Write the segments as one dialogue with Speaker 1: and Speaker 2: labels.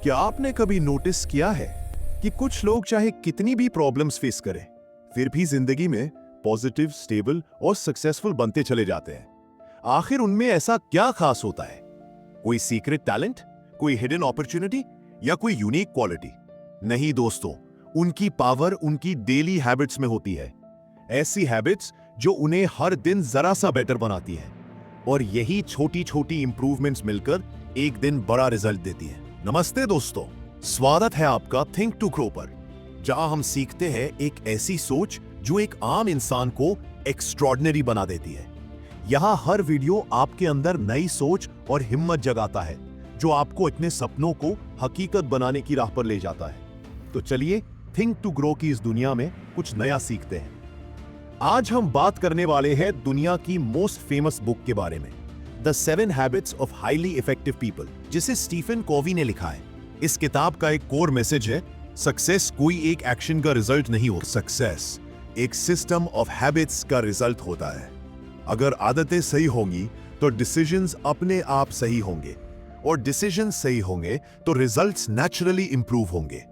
Speaker 1: क्या आपने कभी नोटिस किया है कि कुछ लोग चाहे कितनी भी प्रॉब्लम्स फेस करें, फिर भी जिंदगी में पॉजिटिव, स्टेबल और सक्सेसफुल बनते चले जाते हैं? आखिर उनमें ऐसा क्या खास होता है? कोई सीक्रेट टैलेंट, कोई हिडन अपॉर्चुनिटी या कोई यूनिक क्वालिटी? नहीं दोस्तों, उनकी पावर उनकी डेली हैबिट्स में होती है। ऐसी हैबिट्स जो उन्हें हर दिन जरा सा बेटर बनाती है, और यही छोटी छोटी इंप्रूवमेंट्स मिलकर एक दिन बड़ा रिजल्ट देती है। नमस्ते दोस्तों, स्वागत है आपका थिंक टू ग्रो पर, जहां हम सीखते हैं एक ऐसी सोच जो एक आम इंसान को एक्स्ट्रॉर्डिनरी बना देती है। यहां हर वीडियो आपके अंदर नई सोच और हिम्मत जगाता है, जो आपको अपने सपनों को हकीकत बनाने की राह पर ले जाता है। तो चलिए थिंक टू ग्रो की इस दुनिया में कुछ नया सीखते हैं। आज हम बात करने वाले हैं दुनिया की मोस्ट फेमस बुक के बारे में, the 7 habits of highly effective people, जिसे स्टीफन कोवी ने लिखा है। इस किताब का एक कोर मैसेज है, सक्सेस कोई एक एक्शन का रिजल्ट नहीं होता, सक्सेस एक सिस्टम ऑफ हैबिट्स का रिजल्ट होता है। अगर आदतें सही होंगी तो डिसीजंस अपने आप सही होंगे, और डिसीजंस सही होंगे तो रिजल्ट्स नेचुरली इंप्रूव होंगे।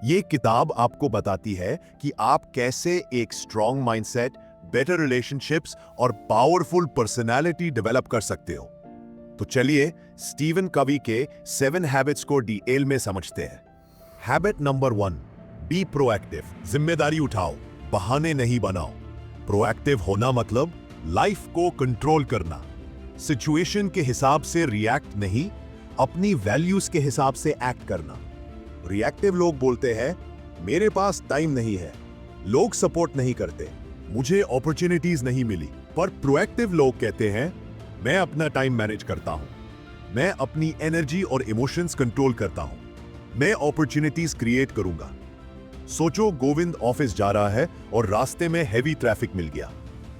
Speaker 1: ये किताब आपको बताती है कि आप कैसे एक स्ट्रॉन्ग माइंडसेट, बेटर रिलेशनशिप्स और पावरफुल पर्सनालिटी डेवलप कर सकते हो। तो चलिए स्टीवन कवी के 7 हैबिट्स को डिटेल में समझते हैं। Habit number 1, be proactive. जिम्मेदारी उठाओ, बहाने नहीं बनाओ। प्रोएक्टिव होना मतलब लाइफ को कंट्रोल करना, सिचुएशन के हिसाब से रिएक्ट नहीं, अपनी वैल्यूज के हिसाब से एक्ट करना। रिएक्टिव लोग बोलते हैं मेरे पास टाइम नहीं है, लोग सपोर्ट नहीं करते, मुझे अपॉर्चुनिटीज नहीं मिली। पर प्रोएक्टिव लोग कहते हैं मैं अपना टाइम मैनेज करता हूं, मैं अपनी एनर्जी और इमोशंस कंट्रोल करता हूं, मैं अपॉर्चुनिटीज क्रिएट करूंगा। सोचो गोविंद ऑफिस जा रहा है और रास्ते में हैवी ट्रैफिक मिल गया।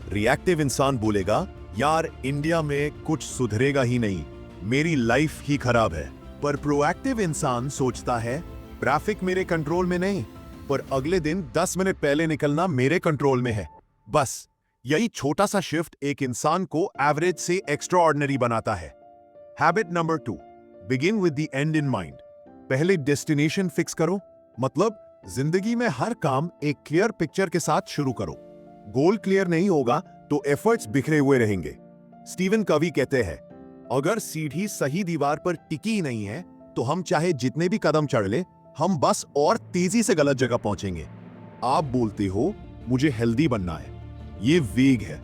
Speaker 1: रिएक्टिव इंसान बोलेगा यार इंडिया में कुछ सुधरेगा ही नहीं, मेरी लाइफ ही खराब है। पर प्रोएक्टिव इंसान सोचता है ट्रैफिक मेरे कंट्रोल में नहीं, पर अगले दिन 10 मिनट पहले निकलना मेरे कंट्रोल में है। बस यही छोटा सा शिफ्ट एक इंसान को एवरेज से एक्स्ट्राऑर्डिनरी बनाता है। Habit number 2, begin with the and in mind. पहले डेस्टिनेशन फिक्स करो, मतलब जिंदगी में हर काम एक क्लियर पिक्चर के साथ शुरू करो। गोल क्लियर नहीं होगा तो एफर्ट्स बिखरे हुए रहेंगे। स्टीवन कवी कहते हैं अगर सीढ़ी सही दीवार पर टिकी नहीं है तो हम चाहे जितने भी कदम चढ़ ले, हम बस और तेजी से गलत जगह पहुंचेंगे। आप बोलते हो मुझे हेल्दी बनना है, ये वेग है।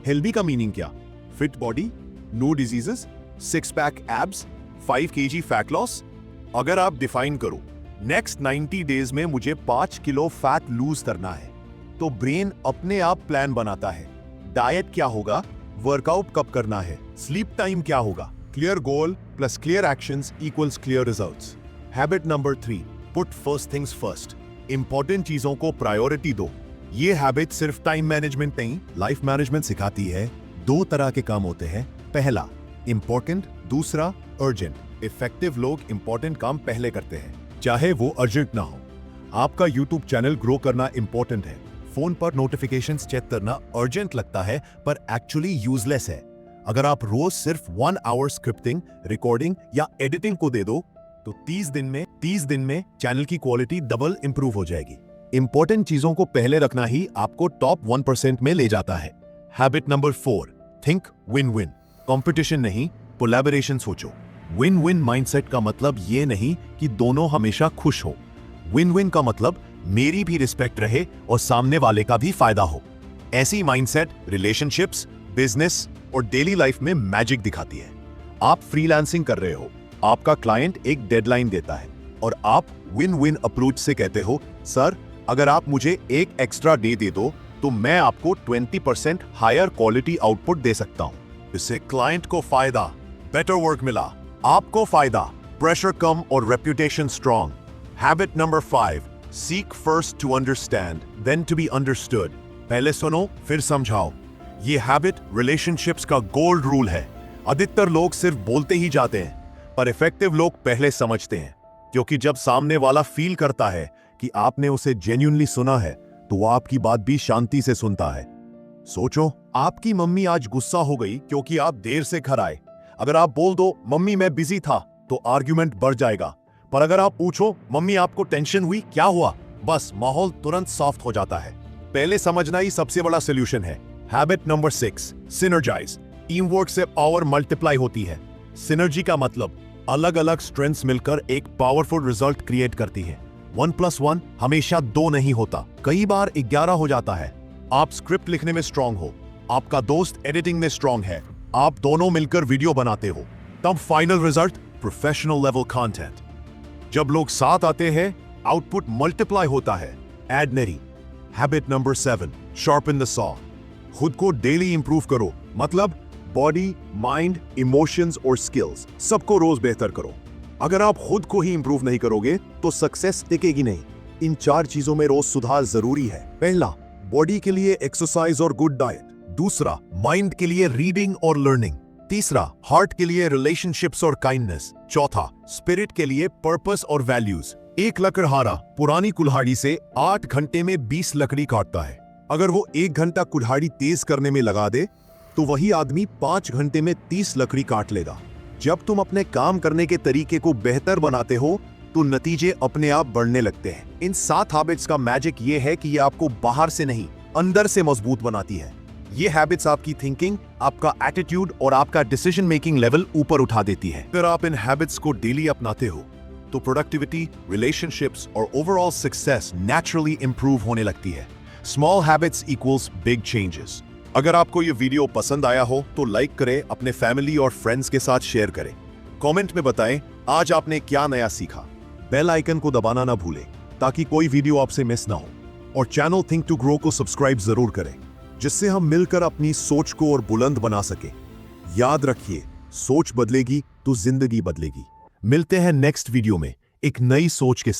Speaker 1: हेल्दी का मीनिंग क्या? Fit body, no diseases, 6 pack abs, 5 kg fat loss? अगर आप डिफाइन करो नेक्स्ट 90 डेज में मुझे 5 किलो फैट लूज करना है, तो ब्रेन अपने आप प्लान बनाता है। डाइट क्या होगा, वर्कआउट कब करना है, स्लीप टाइम क्या होगा। Clear goal plus clear actions equals clear results. Habit number 3, put first things first. Important चीजों को प्रायोरिटी दो। ये हैबिट सिर्फ टाइम मैनेजमेंट नहीं, लाइफ मैनेजमेंट सिखाती है। 2 तरह के काम होते हैं, पहला इंपॉर्टेंट, दूसरा अर्जेंट। इफेक्टिव लोग इंपॉर्टेंट काम पहले करते हैं, चाहे वो अर्जेंट ना हो। आपका यूट्यूब चैनल ग्रो करना इंपॉर्टेंट है, फोन पर नोटिफिकेशंस चेक करना अर्जेंट लगता है पर एक्चुअली यूजलेस है। अगर आप रोज सिर्फ 1 आवर स्क्रिप्टिंग, रिकॉर्डिंग या एडिटिंग को दे दो तो 30 दिन में चैनल की क्वालिटी डबल इंप्रूव हो जाएगी। इंपॉर्टेंट चीजों को पहले रखना ही आपको टॉप 1% में ले जाता है। Habit number 4, think win win. Competition नहीं, कोलैबोरेशन सोचो। विन विन माइंडसेट का मतलब ये नहीं कि दोनों हमेशा खुश हो। विन विन का मतलब मेरी भी रिस्पेक्ट रहे और सामने वाले का भी फायदा हो। ऐसी माइंडसेट रिलेशनशिप्स, बिजनेस और डेली लाइफ में मैजिक दिखाती है। आप फ्रीलांसिंग कर रहे हो, आपका क्लाइंट एक डेडलाइन देता है और आप विन विन अप्रोच से कहते हो सर अगर आप मुझे एक एक्स्ट्रा डे दे दो तो मैं आपको 20% हायर क्वालिटी आउटपुट दे सकता हूं। इससे क्लाइंट को फायदा, बेटर वर्क मिला, आपको फायदा, प्रेशर कम और reputation strong. Habit number 5, seek first to understand then to be understood. पहले सुनो फिर समझाओ। ये हैबिट रिलेशनशिप्स का गोल्ड रूल है। अधिकतर लोग सिर्फ बोलते ही जाते हैं, पर इफेक्टिव लोग पहले समझते हैं, क्योंकि जब सामने वाला फील करता है कि आपने उसे जेन्युइनली सुना है तो वो आपकी बात भी शांति से सुनता है। सोचो आपकी मम्मी आज गुस्सा हो गई क्योंकि आप देर से घर आए। अगर आप बोल दो मम्मी मैं बिजी था तो आर्ग्यूमेंट बढ़ जाएगा, पर अगर आप पूछो मम्मी आपको टेंशन हुई, क्या हुआ, बस माहौल तुरंत सॉफ्ट हो जाता है। पहले समझना ही सबसे बड़ा सोल्यूशन है। Habit number 6, synergise. Team work से पावर मल्टीप्लाई होती है। सिनर्जी का मतलब अलग अलग स्ट्रेंथ्स मिलकर एक पावरफुल रिजल्ट क्रिएट करती है। 1+1 हमेशा 2 नहीं होता, कई बार 11 हो जाता है। आप स्क्रिप्ट लिखने में स्ट्रांग हो, आपका दोस्त एडिटिंग में स्ट्रांग है, आप दोनों मिलकर वीडियो बनाते हो, तब final result professional level content. जब लोग साथ आते हैं, आउटपुट मल्टीप्लाई होता है। एडनरी। Habit number 7, sharpen the saw. खुद को डेली इंप्रूव करो, मतलब बॉडी, माइंड, इमोशंस और स्किल्स सबको रोज बेहतर करो। अगर आप खुद को ही इंप्रूव नहीं करोगे तो सक्सेस टिकेगी नहीं। इन 4 चीजों में रोज सुधार जरूरी है। पहला, बॉडी के लिए एक्सरसाइज और गुड डाइट। दूसरा, माइंड के लिए रीडिंग और लर्निंग। तीसरा, हार्ट के लिए रिलेशनशिप्स और काइंडनेस। चौथा, स्पिरिट के लिए पर्पस और वैल्यूज। एक लकड़हारा पुरानी कुल्हाड़ी से 8 घंटे में 20 लकड़ी काटता है। अगर वो 1 घंटा कुल्हाड़ी तेज करने में लगा दे तो वही आदमी 5 घंटे में 30 लकड़ी काट लेगा। जब तुम अपने काम करने के तरीके को बेहतर बनाते हो तो नतीजे अपने आप बढ़ने लगते हैं। इन 7 हैबिट्स का मैजिक ये है कि ये आपको बाहर से नहीं, अंदर से मजबूत बनाती है। ये हैबिट्स आपकी थिंकिंग, आपका एटीट्यूड और आपका डिसीजन मेकिंग लेवल ऊपर उठा देती है। अगर आप इन हैबिट्स को डेली अपनाते हो तो प्रोडक्टिविटी, रिलेशनशिप्स और ओवरऑल सक्सेस नेचुरली इंप्रूव होने लगती है। Small habits equals big changes. अगर आपको ये वीडियो पसंद आया हो तो लाइक करें, अपने फैमिली और फ्रेंड्स के साथ शेयर करें। कमेंट में बताएं आज आपने क्या नया सीखा। बेल आइकन को दबाना ना भूलें ताकि कोई वीडियो आपसे मिस ना हो। और चैनल थिंक टू ग्रो को सब्सक्राइब जरूर करें, जिससे हम मिलकर अपनी सोच को और बुलंद बना सके। याद रखिए, सोच बदलेगी तो जिंदगी बदलेगी। मिलते हैं नेक्स्ट वीडियो में एक नई सोच के साथ।